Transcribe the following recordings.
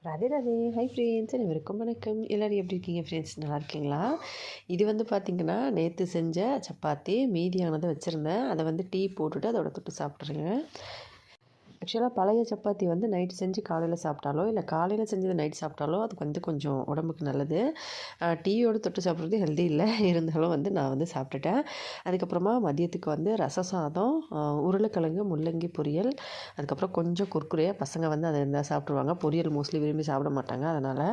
Radhe Radhe. Hi friends, அனைவருக்கும் வணக்கம். எல்லோரும் எப்படி இருக்கீங்க ஃப்ரெண்ட்ஸ்? நல்லா இருக்கீங்களா? இது வந்து பார்த்திங்கன்னா, நேற்று செஞ்ச சப்பாத்தி மீதியானதை வச்சுருந்தேன். அதை வந்து டீ போட்டுட்டு அதோட தொட்டு சாப்பிட்ருங்க. ஆக்சுவலாக பழைய சப்பாத்தி வந்து நைட்டு செஞ்சு காலையில் சாப்பிட்டாலோ, இல்லை காலையில் செஞ்சது நைட் சாப்பிட்டாலோ அது வந்து கொஞ்சம் உடம்புக்கு நல்லது. டீயோடு தொட்டு சாப்பிட்றது ஹெல்தி இல்லை. இருந்தாலும் வந்து நான் வந்து சாப்பிட்டுட்டேன். அதுக்கப்புறமா மதியத்துக்கு வந்து ரச சாதம், உருளைக்கிழங்கு முள்ளங்கி பொரியல், அதுக்கப்புறம் கொஞ்சம் குர்குரே. பசங்க வந்து அதை இருந்தால் சாப்பிட்ருவாங்க. பொரியல் மோஸ்ட்லி விரும்பி சாப்பிட மாட்டாங்க. அதனால்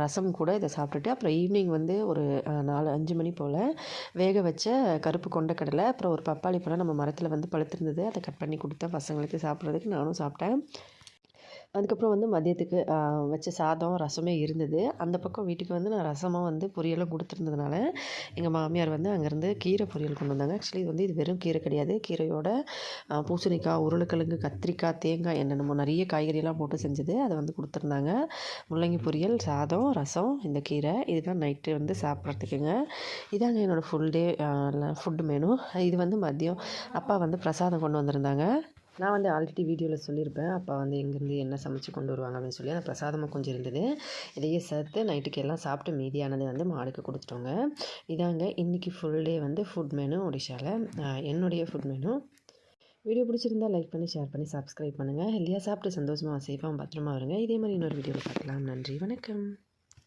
ரசம் கூட இதை சாப்பிட்டுட்டு, அப்புறம் ஈவினிங் வந்து ஒரு 4-5 மணி போல் வேக வச்ச கருப்பு கொண்டக்கடலை, அப்புறம் ஒரு பப்பாளி பழம் நம்ம மரத்தில் வந்து பழுத்திருந்தது. அதை கட் பண்ணி கொடுத்தேன் பசங்களுக்கு சாப்பிட்றதுக்கு. நானும் சாப்பிட்டேன். அதுக்கப்புறம் வந்து மதியத்துக்கு வச்ச சாதம் ரசமே இருந்தது. அந்த பக்கம் வீட்டுக்கு வந்து நான் ரசமும் வந்து பொரியலும் கொடுத்துருந்ததுனால எங்கள் மாமியார் வந்து அங்கேருந்து கீரை பொரியல் கொண்டு வந்தாங்க. ஆக்சுவலி இது வந்து இது வெறும் கீரை கிடையாது. கீரையோட பூசணிக்காய், உருளைக்கிழங்கு, கத்திரிக்காய், தேங்காய், என்னென்னமோ நிறைய காய்கறியெல்லாம் போட்டு செஞ்சது. அதை வந்து கொடுத்துருந்தாங்க. முள்ளங்கி பொரியல், சாதம், ரசம், இந்த கீரை, இதுதான் நைட்டு வந்து சாப்பிட்றதுக்குங்க. இதாங்க என்னோடய ஃபுல் டே ஃபுட்டு மெனு. இது வந்து மதியம் அப்பா வந்து பிரசாதம் கொண்டு வந்திருந்தாங்க. நான் வந்து ஆல்ரெடி வீடியோவில் சொல்லியிருப்பேன், அப்பா வந்து எங்கேருந்து என்ன சமைச்சு கொண்டு வருவாங்க அப்படின்னு சொல்லி. அந்த பிரசாதமாக கொஞ்சம் இருந்தது. இதையே சேர்த்து நைட்டுக்கு எல்லாம் சாப்பிட்டு மீதியானது வந்து மாடுக்கு கொடுத்துட்டோங்க. இதாங்க இன்றைக்கி ஃபுல் டே வந்து ஃபுட் மெனு ஒடிஷாவில். என்னுடைய ஃபுட் மெனு. வீடியோ பிடிச்சிருந்தா லைக் பண்ணி, ஷேர் பண்ணி, சப்ஸ்கிரைப் பண்ணுங்கள். ஹெல்த்தியாக சாப்பிட்டு சந்தோஷமாக சேஃபாக பத்திரமா வருங்க. இதே மாதிரி இன்னொரு வீடியோவில் பார்க்கலாம். நன்றி, வணக்கம்.